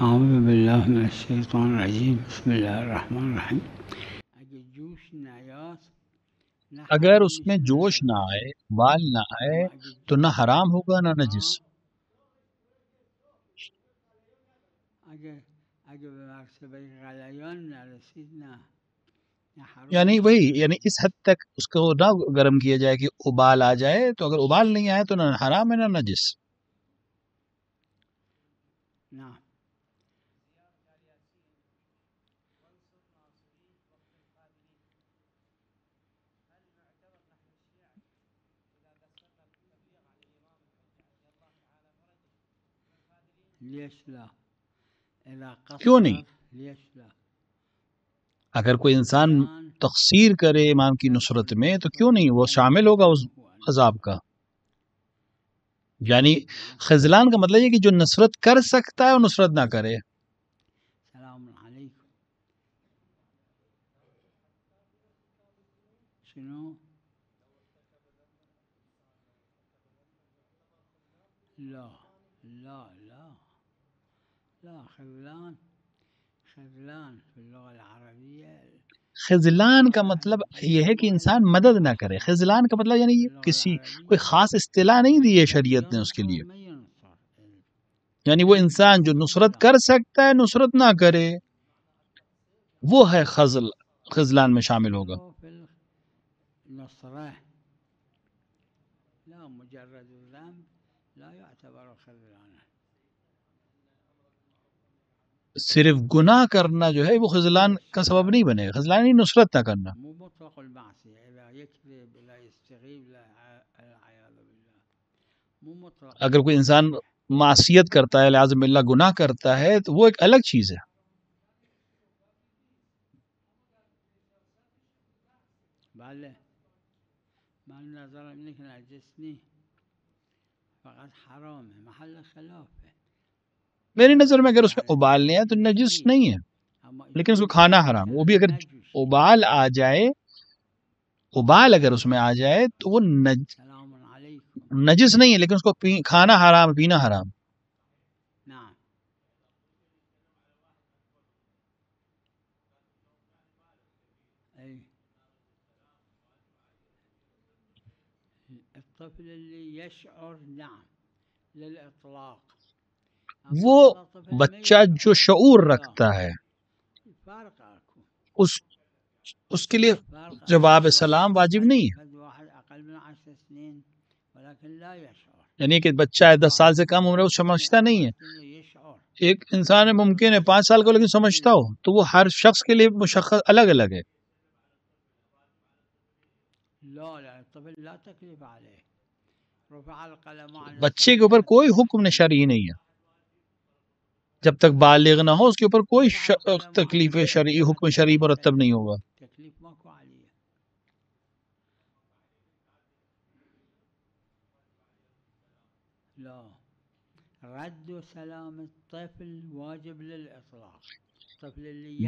اعوذ باللہ من الشیطان الرجیم بسم اللہ الرحمن الرحیم. اگر جوش نیاد نہ اگر حرام اس میں میشه نه جوش نہ نجس، آئے، بال نہ آئے، اما اگر تو نہ حرام ہوگا نہ نجس. اگر به مرتبه غلیان نرسید نه حرام یعنی میشه وہی، نه یعنی اس حد تک اس کو نہ گرم کیا جائے کہ ابال آ جائے. تو اگر ابال نہیں آئے تو نہ حرام ہے نہ نجس. نه. لیش لا اذا کیوں نہیں؟ قصر لیش لا. اگر کوئی انسان تقصیر کرے امام کی نصرت میں تو کیوں نہیں، وہ شامل ہوگا اس عذاب کا. یعنی خذلان کا مطلب یہ کہ جو نصرت کر سکتا ہے وہ نصرت نہ کرے. سلام علیکم. شنو؟ لا لا لا لا. خذلان في اللغة العربية خذلان کا مطلب یہ ہے کہ انسان مدد نہ کرے. خذلان کا مطلب یعنی یہ کسی کوئی خاص اصطلاح نہیں دی ہے شریعت نے اس کے لیے. یعنی وہ انسان جو نصرت کر سکتا ہے نصرت نہ کرے، وہ ہے خذلان میں شامل ہوگا. نصرة لا مجرد الذنب لا يعتبر خذلانا. صرف گناہ کرنا جو ہے وہ خذلان کا سبب نہیں بنے گا. خذلان یعنی نصرت نہ کرنا. مو مطلق المعصية إذا يكذب لا يستغيب لا العياذ بالله. مو مطلق. اگر کوئی انسان معصیت کرتا ہے، لعاذ باللہ گناہ کرتا ہے، تو وہ ایک الگ چیز ہے. بله من نظر انك نجسني فقط حرامه محل خلافه. میری نظر میں اگر اس میں ابالنے ہے تو نجس نہیں ہے، لیکن اس کو کھانا حرام. وہ بھی اگر ابال آ جائے، ابال اگر اس میں آ جائے تو وہ سلام علیکم نجس نہیں ہے، لیکن اس کو کھانا حرام، پینا حرام. نعم. اي الطفل اللي يشعر نعم للإطلاق. وہ بچہ جو شعور رکھتا ہے اس کے لیے جواب سلام واجب نہیں ہے. یعنی کہ بچہ 10 سال سے کم عمر ہے، وہ سمجھتا نہیں ہے. ایک انسان ہے ممکن ہے 5 سال کا لیکن سمجھتا ہو، تو وہ ہر شخص کے لیے مشخص الگ الگ ہے. بچے کے اوپر کوئی حکم شرعی نہیں ہے جب تک بالغ نہ ہو. اس کے اوپر کوئی تکلیف شرعی، حکم شرعی مرتب نہیں ہوگا.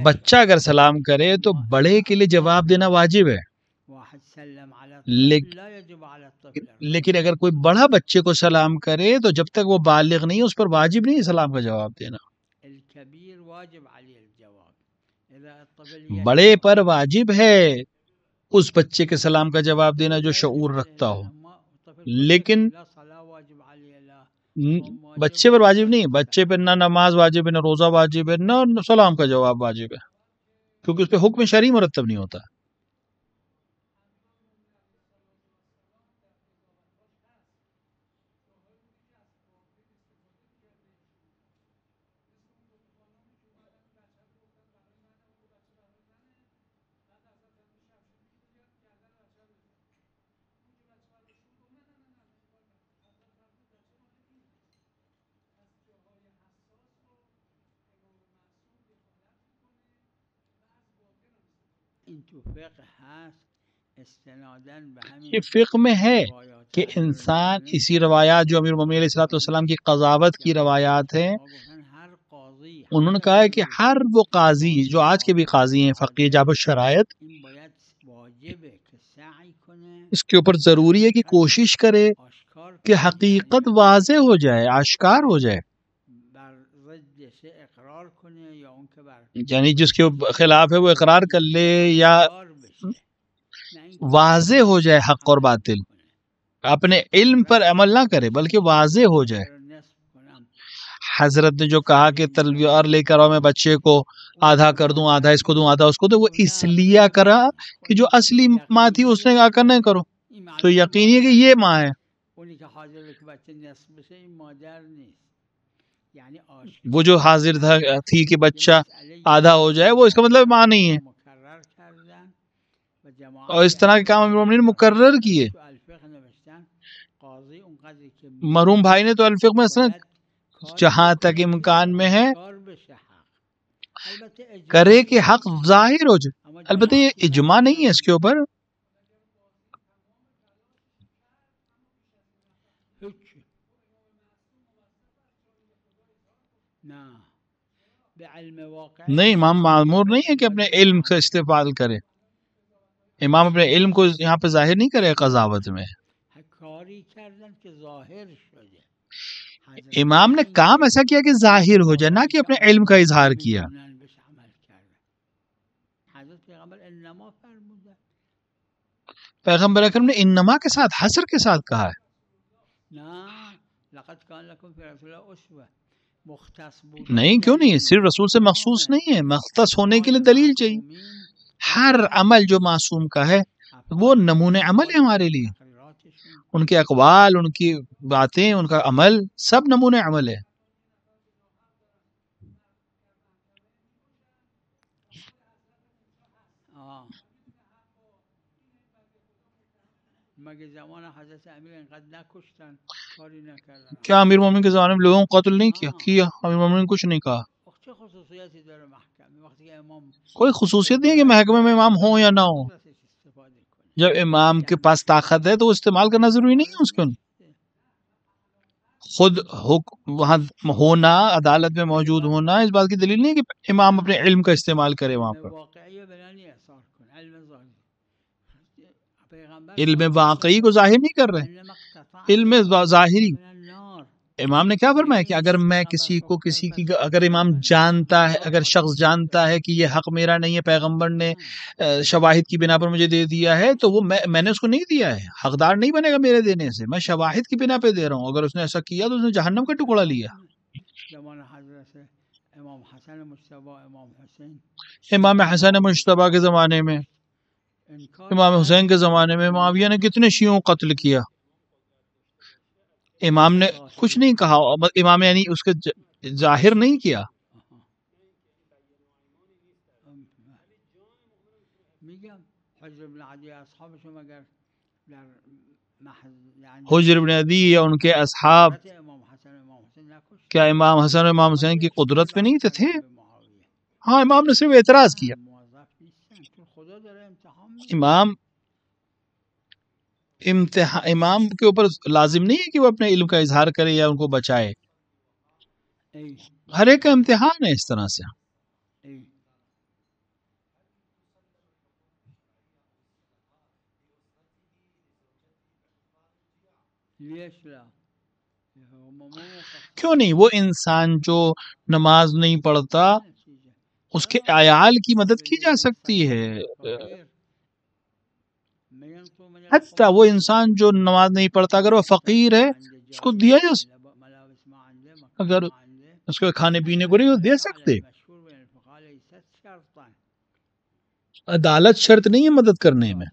بچہ اگر سلام کرے تو بڑے کے لیے جواب دینا واجب ہے، لیکن اگر کوئی بڑا بچے کو سلام کرے تو جب تک وہ بالغ نہیں اس پر واجب نہیں سلام کا جواب دینا. بڑے پر واجب ہے اس بچے کے سلام کا جواب دینا جو شعور رکھتا ہو، لیکن بچے پر واجب نہیں. بچے پر نہ نماز واجب ہے، نہ روزہ واجب ہے، نہ سلام کا جواب واجب ہے، کیونکہ اس پہ حکم شرعی مرتب نہیں ہوتا. یہ فقہ میں ہے کہ انسان اسی روایات جو امیر المومنین علیہ الصلوۃ والسلام کی قضاوت کی روایات ہیں، انہوں نے کہا ہے کہ ہر وہ قاضی جو آج کے بھی قاضی ہیں، فقیہ جاب الشرائط، اس کے اوپر ضروری ہے کہ کوشش کرے کہ حقیقت واضح ہو جائے، آشکار ہو جائے. یعنی جس کے خلاف ہے وہ اقرار کر لے یا واضح ہو جائے حق اور باطل، اپنے علم پر عمل نہ کرے بلکہ واضح ہو جائے. حضرت نے جو کہا کہ تلوار لے کر آؤ میں بچے کو آدھا کر دوں، آدھا اس کو دوں، آدھا اس کو دوں، وہ اس لیے کرا کہ جو اصلی ماں تھی اس نے کہا کر نہیں کرو، تو یقینی ہے کہ یہ ماں ہے. وہ جو حاضر تھی کہ بچہ آدھا ہو جائے، وہ اس کا مطلب ماں نہیں ہے. اور اس طرح کے کام امیر المومنین نے مقرر کیے. مرحوم بھائی نے تو الفقہ میں جہاں تک امکان میں ہے کرے کہ حق ظاہر ہو جائے. البتہ یہ اجماع نہیں ہے اس کے اوپر. نہیں، امام معمور نہیں ہے کہ اپنے علم سے استفاد کرے. امام اپنے علم کو یہاں پہ ظاہر نہیں کرے قضاوت میں. امام نے کام ایسا کیا کہ ظاہر ہو جائے، نہ کہ اپنے علم کا اظہار کیا. پیغمبر اکرم نے انما کے ساتھ حصر کے ساتھ کہا ہے. نہیں، کیوں نہیں؟ صرف رسول سے مخصوص نہیں ہے، مختص ہونے کے لیے دلیل چاہیے. ہر عمل جو معصوم کا ہے وہ نمونے عمل ہے ہمارے لیے. ان کے اقوال، ان کی باتیں، ان کا عمل سب نمونے عمل ہے. کیا امیر مومن کے زمانے میں لوگوں کو قتل نہیں کیا؟ امیر مومن نے کچھ نہیں کہا. کوئی خصوصیت نہیں ہے کہ محکمے میں امام ہوں یا نہ ہوں. جب امام کے پاس طاقت ہے تو وہ استعمال کرنا ضروری نہیں ہے اس کو. خود وہاں ہونا، عدالت میں موجود ہونا اس بات کی دلیل نہیں ہے کہ امام اپنے علم کا استعمال کرے وہاں پر. علم واقعی کو ظاہر نہیں کر رہے، علم ظاہری. امام نے کیا فرمایا کہ اگر میں کسی کی اگر امام جانتا ہے، اگر شخص جانتا ہے کہ یہ حق میرا نہیں ہے، پیغمبر نے شواہد کی بنا پر مجھے دے دیا ہے، تو وہ میں نے اس کو نہیں دیا ہے، حقدار نہیں بنے گا میرے دینے سے. میں شواہد کی بنا پہ دے رہا ہوں. اگر اس نے ایسا کیا تو اس نے جہنم کا ٹکڑا لیا. امام حسن مجتبی کے زمانے میں، امام حسین کے زمانے میں معاویہ نے کتنے شیعوں کو قتل کیا. امام نے کچھ نہیں کہا. امام یعنی اس کے ظاہر نہیں کیا. حجر بن عدی یا ان کے اصحاب کیا امام حسن و امام حسین کی قدرت پہ نہیں تھے؟ ہاں، امام نے صرف اعتراض کیا. امام کے اوپر لازم نہیں ہے کہ وہ اپنے علم کا اظہار کرے یا ان کو بچائے. ہر ایک کا امتحان ہے اس طرح سے. کیوں نہیں؟ وہ انسان جو نماز نہیں پڑھتا اس کے عیال کی مدد کی جا سکتی ہے. حتیٰ وہ انسان جو نماز نہیں پڑھتا اگر وہ فقیر ہے اس کو دیا جا سکتا. اگر اس کو کھانے پینے کو نہیں دے سکتے. عدالت شرط نہیں ہے مدد کرنے میں.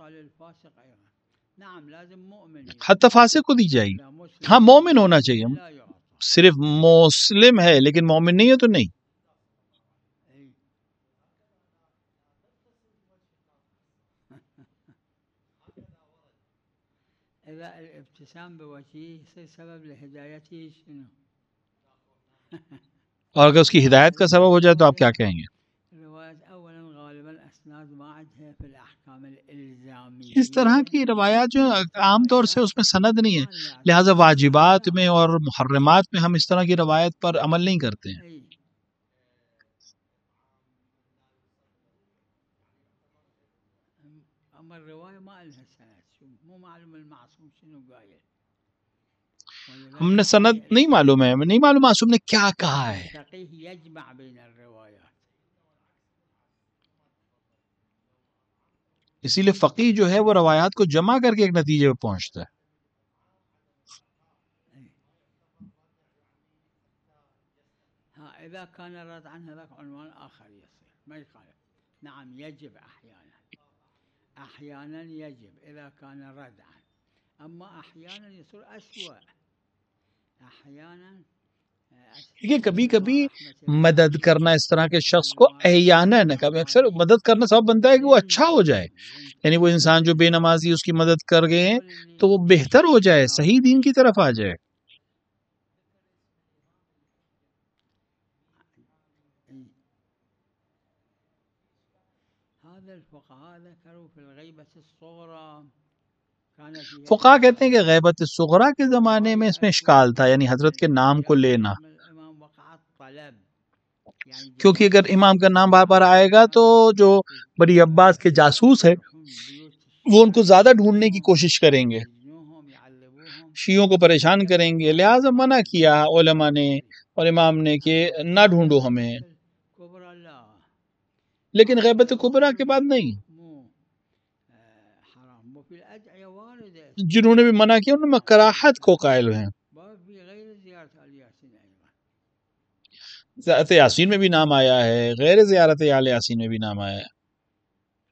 حتی فاسق کو دی جائے گی. ہاں، مومن ہونا چاہیے. صرف مسلم ہے لیکن مومن نہیں ہے تو نہیں. اور اگر اس کی ہدایت کا سبب ہو جائے تو آپ کیا کہیں گے؟ اس طرح کی روایات جو عام طور سے اس میں سند نہیں ہے، لہٰذا واجبات میں اور محرمات میں ہم اس طرح کی روایت پر عمل نہیں کرتے ہیں. ہم نے سند نہیں معلوم ہے، نہیں معلوم معصوم نے کیا کہا ہے. الفقيه يجمع بين الروايات. اسی لیے فقیہ جو ہے وہ روایات کو جمع کر کے ایک نتیجے پہ پہنچتا ہے. ها إذا كان رد عن هذاك عنوان آخر يصير ما يقال نعم يجب أحيانا يجب إذا كان ردعا، أما أحيانا يصير أسوأ. أحيانا کیونکہ کبھی کبھی مدد کرنا اس طرح کے شخص کو احیاناً، کبھی اکثر مدد کرنا سبب بنتا ہے کہ وہ اچھا ہو جائے. یعنی وہ انسان جو بے نمازی اس کی مدد کر گئے تو وہ بہتر ہو جائے، صحیح دین کی طرف آ جائے. هذا الفقهاء ذكروا في الغيبة الصغرى كان فيها فقہا کہتے ہیں کہ غیبت صغرا کے زمانے میں اس میں اشکال تھا، یعنی حضرت کے نام کو لینا، الإمام وقع الطلب يعني کیونکہ اگر امام کا نام بار بار آئے گا تو جو بڑی عباس کے جاسوس ہیں وہ ان کو زیادہ ڈھونڈنے کی کوشش کریں گے، شیعوں کو پریشان کریں گے. لہٰذا منع کیا علماء نے اور امام نے کہ نہ ڈھونڈو ہمیں. كبرى لا لیکن غیبت کبرا کے بعد نہیں. مو حرام. وفي الأدعية واردة جنہوں نے بھی منع کیا انہوں نے کراہت کو قائل ہیں. في غير زيارة الياسين أيضا. زیارت یاسین میں بھی نام آیا ہے، غیر زیارت آل یاسین میں بھی نام آیا ہے.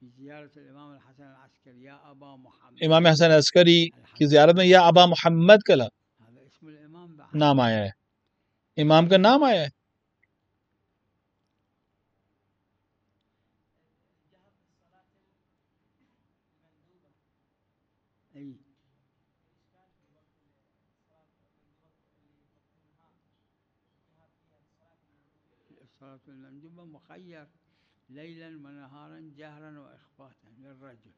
في زيارة الإمام الحسن العسكري يا أبا محمد، امام حسن عسکری کی زیارت میں یا ابا محمد کا هذا اسم الإمام بعد. نام آیا ہے، امام کا نام آیا ہے. أي الصلاة المندوبة مخير ليلا ونهارا جهرا وإخفاتا للرجل.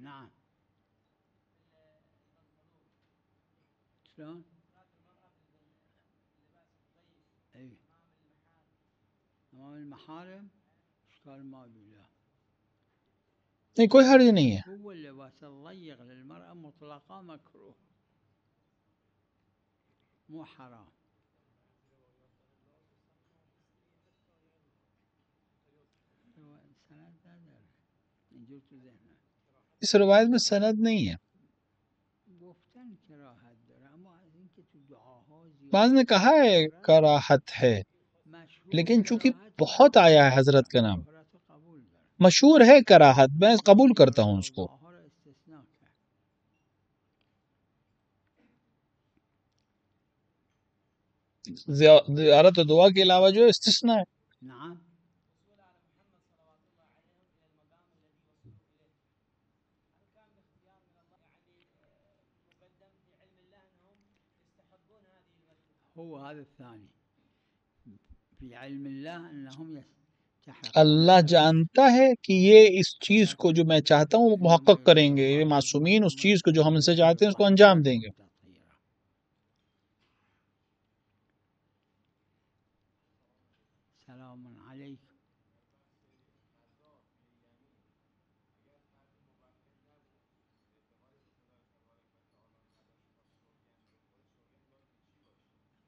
نعم. شلون؟ اي امام المحارم اشكال ما بلا. نہیں کوئی حرج نہیں ہے. هو اللباس الضيق للمرأة مطلقا مكروه مو حرام. سند نداره اینجور تو ذهنم اس روایت میں سند نہیں ہے. گفتن کراهت داره، اما از اینکه تو دعاها زیاد بعض نے کہا ہے کراہت ہے، مشهور لیکن چونکہ کراهت بہت آیا ہے حضرت کا نام، شهرت رو قبول داره. مشہور ہے کراہت، میں قبول کرتا ہوں اس کو. دعاها رو استثناء کرد. زیارت و دعا کے علاوہ جو استثناء ہے. نعم. هو هذا الثاني في علم الله أنهم يستحقون. اللہ جانتا ہے کہ یہ اس چیز کو جو میں چاہتا ہوں وہ محقق کریں گے، یہ معصومین اس چیز کو جو ہم ان سے چاہتے ہیں اس کو انجام دیں گے. سلام عليكم.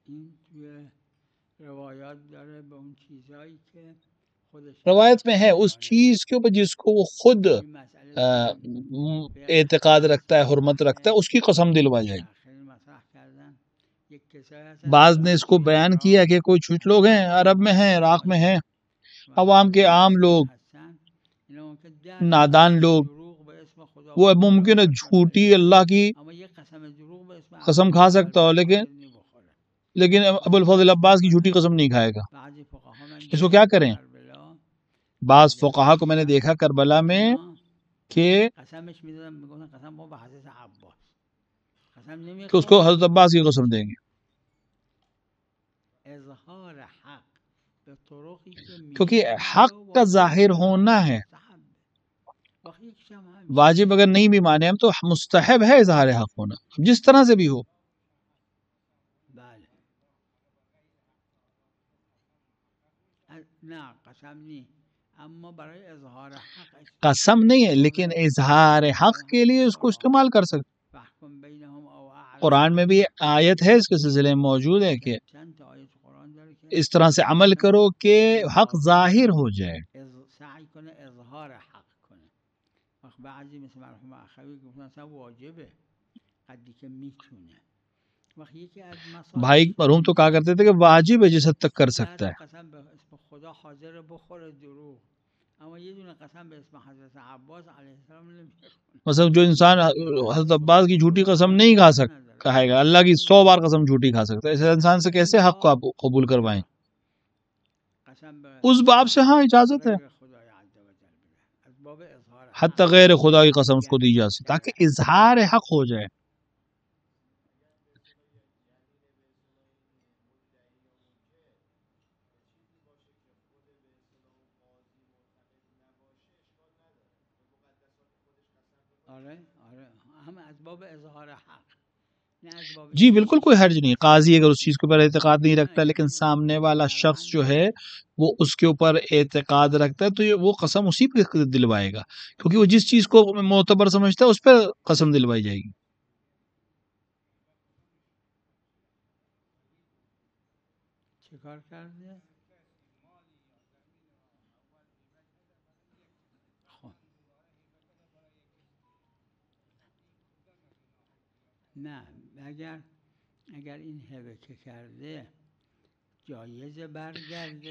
این توی روایات داره به اون چیزایی که خودش روایت میں ہے اس چیز کے اوپر جس کو وہ خود این مسئله اعتقاد رکھتا ہے، حرمت رکھتا ہے، اس کی قسم دلوا جائے. خیلی مطرح کردن. یک کسایی هستن بعض نے اس کو بیان کیا کہ کوئی کچھ لوگ ہیں عرب میں ہیں، عراق میں ہیں، عوام کے عام لوگ، هستن اینا ممکن 10 نادان لوگ، دروغ به اسم خدا وہ ممکن ہے جھوٹی اللہ کی اما یک قسم دروغ به اسم قسم کھا سکتا ہو، لیکن ابو الفضل عباس کی جھوٹی قسم نہیں کھائے گا. بعضی فقها من اس کو کیا کریں؟ کربلا بعض فقہا کو میں نے دیکھا کربلا میں کہ قسمش میدادن میگفتن قسم ما به حضرت عباس قسم نمیخورد اس کو حضرت عباس کی قسم دیں گے، اظهار حق به طرقی که کیونکہ حق کا ظاہر ہونا ہے. واجب اگر نہیں بھی مانے ہم تو مستحب ہے اظہار حق ہونا، جس طرح سے بھی ہو. بله. از قسم نہیں ہے لیکن اظہار حق کے لیے اس کو استعمال کر سکتے. قرآن میں بھی آیت ہے اس کے سلسلے میں موجود ہے کہ اس طرح سے عمل کرو کہ حق ظاہر ہو جائے. بھائی مرحوم تو کہا کرتے تھے کہ واجب ہے جس حد تک کر سکتا ہے. مثلا جو انسان حضرت عباس کی جھوٹی قسم نہیں کہے گا، اللہ کی 100 بار قسم جھوٹی کھا سکتا ہے، ایسے انسان سے کیسے حق کو آپ قبول کروائیں؟ اس باب سے ہاں اجازت ہے، حتی غیر خدا کی قسم اس کو دی جا سکتی تاکہ اظہار حق ہو جائے. جی بالکل کوئی حرج نہیں. قاضی اگر اس چیز کے اوپر اعتقاد نہیں رکھتا لیکن سامنے والا شخص جو ہے وہ اس کے اوپر اعتقاد رکھتا ہے تو وہ قسم اسی پہ دلوائے گا، کیونکہ وہ جس چیز کو معتبر سمجھتا ہے اس پہ قسم دلوائی جائے گی.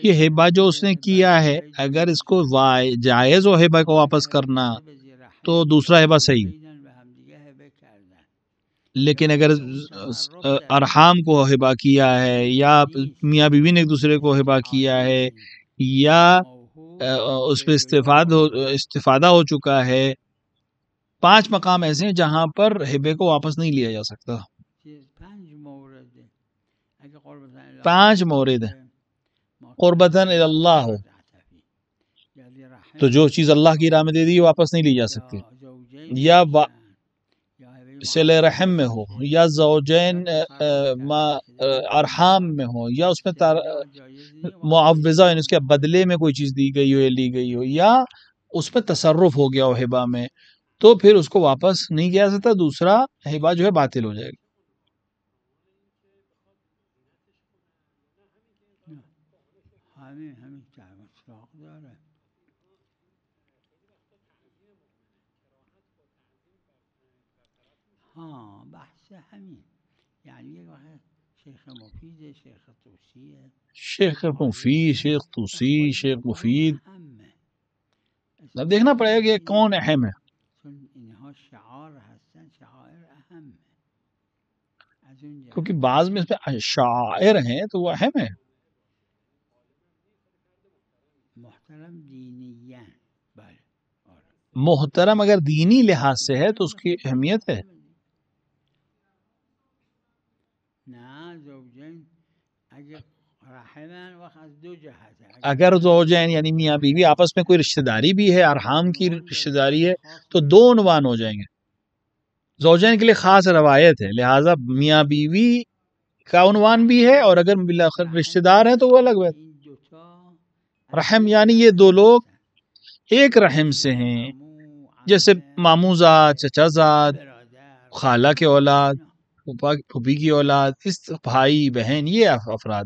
یہ ہبہ جو اس نے کیا ہے اگر اس کو جائز ہو ہبہ کو واپس کرنا تو دوسرا ہبہ صحیح، لیکن اگر ارحام کو ہبہ کیا ہے یا میاں بیوی نے ایک دوسرے کو ہبہ کیا ہے یا اس پہ استفادہ ہو چکا ہے، 5 مقام ایسے ہیں جہاں پر ہبے کو واپس نہیں لیا جا سکتا. 5 مورد ہیں. قربتاً اللہ ہو تو جو چیز اللہ کی راہ میں دے دی واپس نہیں لی جا سکتی، یا صلہ رحم میں ہو یا زوجین ارحام میں ہو یا اس میں معوضہ یعنی اس کے بدلے میں کوئی چیز دی گئی ہو یا لی گئی ہو یا اس میں تصرف ہو گیا ہو ہبہ میں، تو پھر اس کو واپس نہیں کیا سکتا، دوسرا ہبہ جو ہے باطل ہو جائے گا. شیخ مفید، شیخ توسی، شیخ مفید، اب دیکھنا پڑے گا کہ کون اہم ہے. کیونکہ بعض میں اس میں شاعر ہیں تو وہ اہم ہے. محترم اگر دینی لحاظ سے ہے تو اس کی اہمیت ہے. اگر زوجین یعنی میاں بیوی آپس میں کوئی رشتہ داری بھی ہے، ارحام کی رشتہ داری ہے، تو 2 عنوان ہو جائیں گے. زوجین کے لیے خاص روایت ہے، لہٰذا میاں بیوی کا عنوان بھی ہے اور اگر بالآخر رشتہ دار ہیں تو وہ الگ بات. رحم یعنی یہ 2 لوگ ایک رحم سے ہیں، جیسے ماموزاد، چچا زاد، خالہ کے اولاد، پھوپھی کی اولاد، اس بھائی بہن، یہ افراد.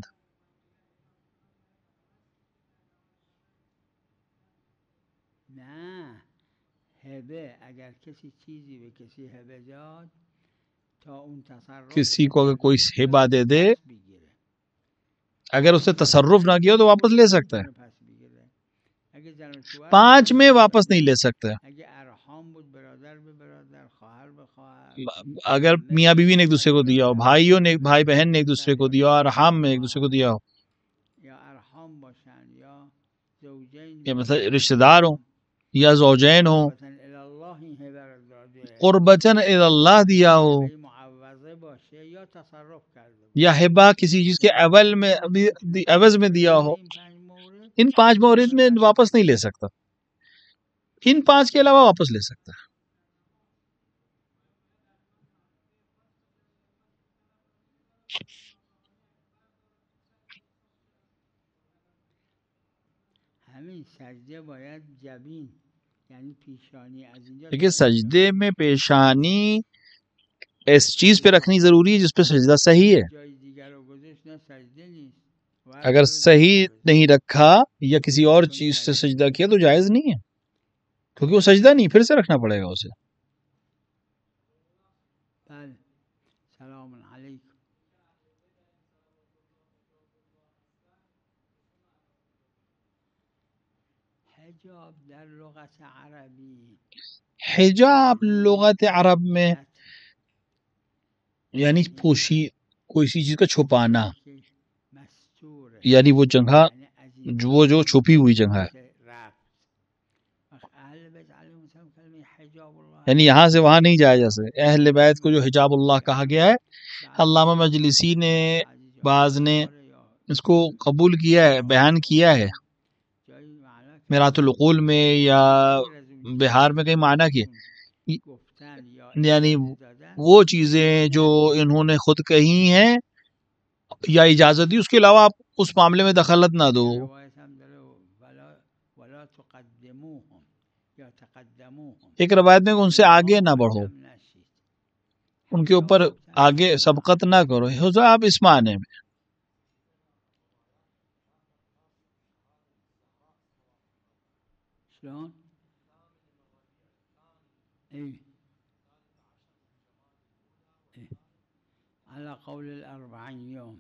کسی کو اگر کوئی ہبہ دے دے، اگر اس نے تصرف نہ کیا تو واپس لے سکتا ہے. 5 میں واپس نہیں لے سکتا. اگر میاں بیوی نے ایک دوسرے کو دیا ہو، بھائی بہن نے ایک دوسرے کو دیا ہو، ارحام میں ایک دوسرے کو دیا ہو، یا مثلا رشتہ دار ہوں یا زوجین ہوں، قربتاً الی اللہ دیا ہو یا ہبہ کسی چیز کے عوض میں دیا ہو، ان 5 مورد میں واپس نہیں لے سکتا. ان 5 کے علاوہ واپس لے سکتا ہے. لیکن سجدے میں پیشانی اس چیز پہ رکھنی ضروری ہے جس پہ سجدہ صحیح ہے. اگر صحیح نہیں رکھا یا کسی اور چیز سے سجدہ کیا تو جائز نہیں ہے، کیونکہ وہ سجدہ نہیں، پھر سے رکھنا پڑے گا اسے. حجاب لغت عرب میں یعنی پوشی، کوئی سی چیز کا چھپانا، یعنی وہ جگہ جو چھپی ہوئی جگہ ہے. یعنی یہاں سے وہاں نہیں جایا جا سکے. اہل بیت کو جو حجاب اللہ کہا گیا ہے، علامہ مجلسی نے بعض نے اس کو قبول کیا ہے، بیان کیا ہے میرات العقول میں یا بہار میں کہیں معنی کیا، یعنی وہ چیزیں جو انہوں نے خود کہی ہیں یا اجازت دی، اس کے علاوہ آپ اس معاملے میں دخلت نہ دو. ایک روایت میں ان سے آگے نہ بڑھو، ان کے اوپر آگے سبقت نہ کرو. حجاب اس معنی میں. على قول الأربعين يوم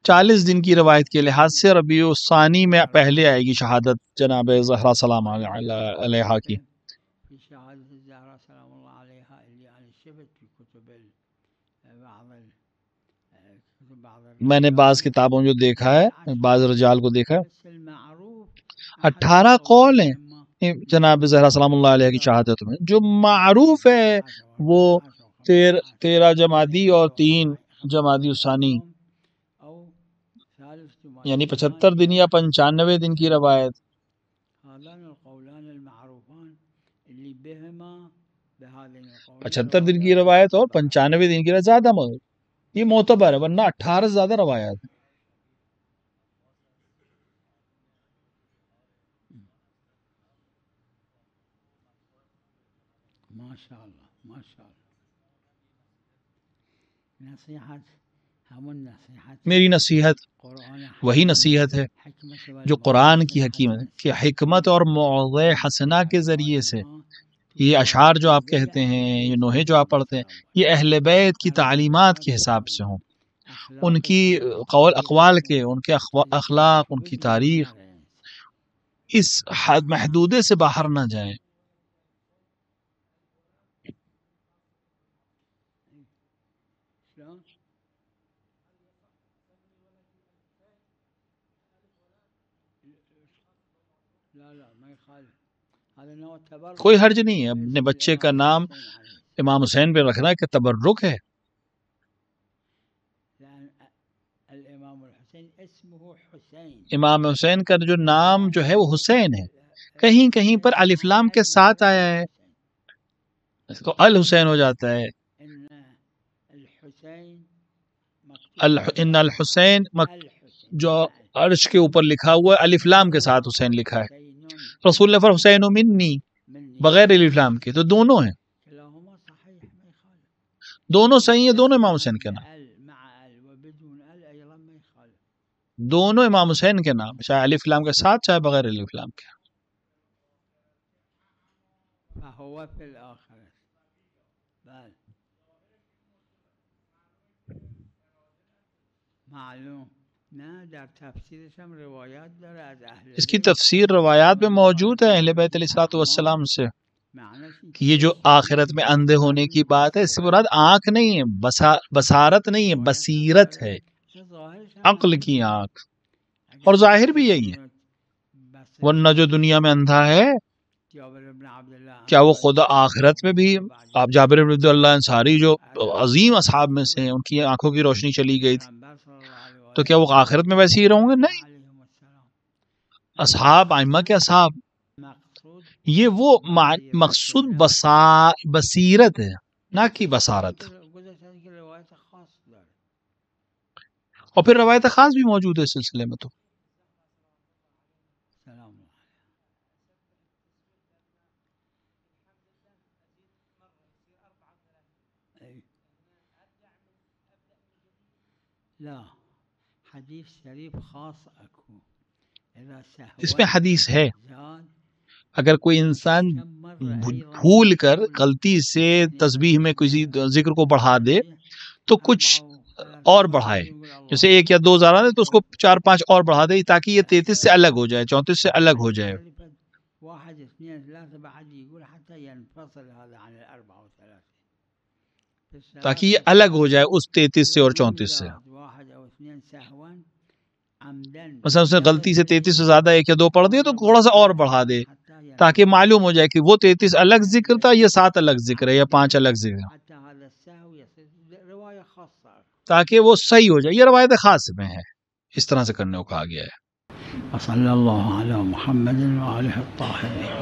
40 دن کی روایت کے لحاظ سے ربیع الثانی میں پہلے آئے گی شہادت جناب زہرا سلام علیہا کی. میں نے بعض کتابوں جو دیکھا ہے، بعض رجال کو دیکھا ہے، 18 قول ہیں جناب زہرا سلام اللہ علیہ کی شہادت میں. جو معروف ہے وہ 13 جمادی اور 3 جمادی الثانی، یعنی 75 دن یا 95 دن کی روایت. 75 دن کی روایت اور 95 دن کی روایت زیادہ یہ معتبر ہے، ورنہ 18 سے زیادہ روایات ہیں. میری نصیحت وہی نصیحت ہے جو قرآن کی حکیم ہے کہ حکمت اور موعظہ حسنہ کے ذریعے سے یہ اشعار جو آپ کہتے ہیں، یہ نوحے جو آپ پڑھتے ہیں، یہ اہل بیت کی تعلیمات کے حساب سے ہوں، ان کی قول اقوال کے، ان کے اخلاق، ان کی تاریخ، اس حد محدودے سے باہر نہ جائیں. کوئی حرج نہیں ہے اپنے بچے کا نام امام حسین پہ رکھنا کہ تبرک ہے. امام حسین کا جو نام جو ہے وہ حسین ہے، کہیں کہیں پر الف لام کے ساتھ آیا ہے تو الحسین ہو جاتا ہے. ان الحسین جو عرش کے اوپر لکھا ہوا ہے الف لام کے ساتھ حسین لکھا ہے. رسول اللہ حسین منی بغیر الف لام کے، تو دونوں ہیں، دونوں صحیح ہیں، دونوں امام حسین کے نام، دونوں امام حسین کے نام، چاہے الف لام کے ساتھ چاہے بغیر الف لام کے. اس کی تفسیر روایات میں موجود ہے اہل بیت علیہ السلام سے کہ یہ جو آخرت میں اندھے ہونے کی بات ہے، اس سے مراد آنکھ نہیں ہے، بصارت نہیں ہے، بصیرت ہے، عقل کی آنکھ، اور ظاہر بھی یہی ہے. ورنہ جو دنیا میں اندھا ہے کیا وہ خدا آخرت میں بھی، آپ جابر بن عبداللہ انصاری جو عظیم اصحاب میں سے ہیں، ان کی آنکھوں کی روشنی چلی گئی تھی، تو کیا وہ آخرت میں ویسے ہی رہوں گے؟ نہیں. اصحاب ائمہ کے اصحاب، یہ وہ مقصود بصیرت ہے نہ کہ بصارت. اور پھر روایت خاص بھی موجود ہے اس سلسلے میں. تو لا حدیث شریف خاص اکو اذا اس میں سهوا حدیث ہے زاد اگر کوئی انسان بھول کر غلطی سے تسبیح میں کسی ذکر کو بڑھا دے تو کچھ اور بڑھائے، جیسے 1 یا 2 زیادہ دے تو اس کو 4-5 اور بڑھا دے تاکہ یہ 33 سے الگ ہو جائے، 34 سے الگ ہو جائے، واحد اثنين ثلاثة بعد يقول حتى ينفصل هذا عن 34 تاکہ یہ الگ ہو جائے اس 33 سے اور 34 سے. واحد او اثنين سهوا عمدا مثلا اس نے غلطی سے 33 سے زیادہ 1 یا 2 پڑھ دیا تو تھوڑا سا اور بڑھا دے تاکہ معلوم ہو جائے کہ وہ 33 الگ ذکر تھا، یہ 7 الگ ذکر ہے یا 5 الگ ذکر ہے، حتى هذا السهو يصير رواية خاصة تاکہ وہ صحیح ہو جائے. یہ روایت خاص میں ہے، اس طرح سے کرنے کو کہا گیا ہے. وصلى الله على محمد وآله الطاهرين.